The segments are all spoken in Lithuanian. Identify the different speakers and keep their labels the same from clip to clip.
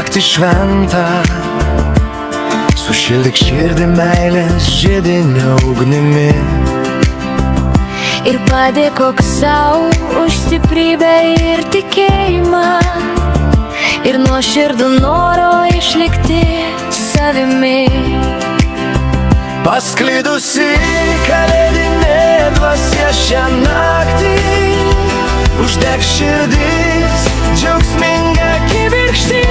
Speaker 1: naktį šventą, sušildyk širdį meilės židinio ugnimi
Speaker 2: ir padėkok sau už stiprybę ir tikėjimą ir nuoširdų noro išlikti savimi.
Speaker 1: Pasklidusi kalėdinė dvasia šią naktį, uždek širdis džiaugsminga kibirkštį.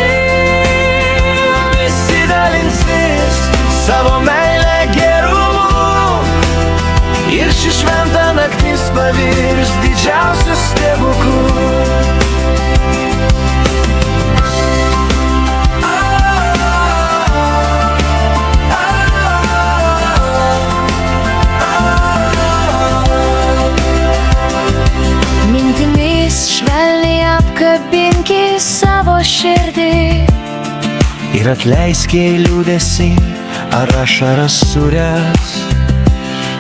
Speaker 1: Visi dalinsis savo meilę gerumu ir ši šventa naktis pavirs didžiausiu stebuklu.
Speaker 2: Apkabinki savo širdį
Speaker 1: ir atleisk jai liūdesį ar ašaras sūrias.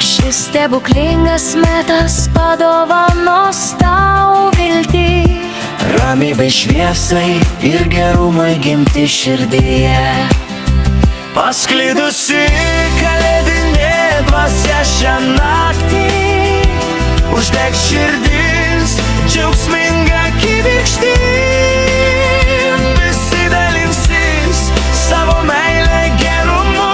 Speaker 2: Šis stebuklingas metas padovanos tau viltį,
Speaker 1: ramybei, šviesai ir gerumui gimti širdyje. Pasklidusi kalėdinė dvasia šią naktį, uždek širdis džiaugsminga kibirkštį. Visi dalinsis savo meilę gerumu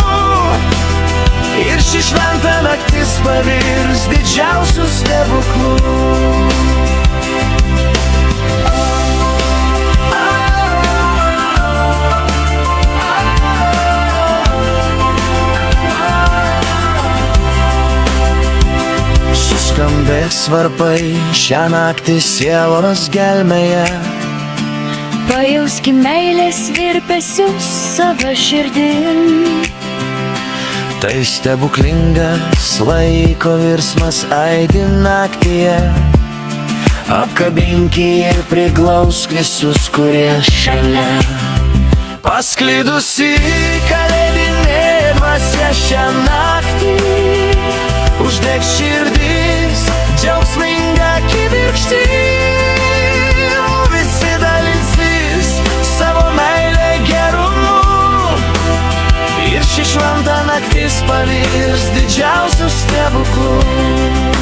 Speaker 1: ir ši šventa naktis pavirs didžiausiu stebuklu. Skambės varpai šią naktį sielos gelmėje.
Speaker 2: Pajauski meilės virpesius savo širdim.
Speaker 1: Tai stebuklingas laiko virsmas aidi naktyje. Apkabinki ir priglausk visus, kurie šalia. Pasklidusi kalėdinė dvasia šią naktį, uždek širdis džiaugsminga kibirkštį. Visi dalinsis savo meilę gerumu ir ši šventa naktis pavirs didžiausiu stebuklu.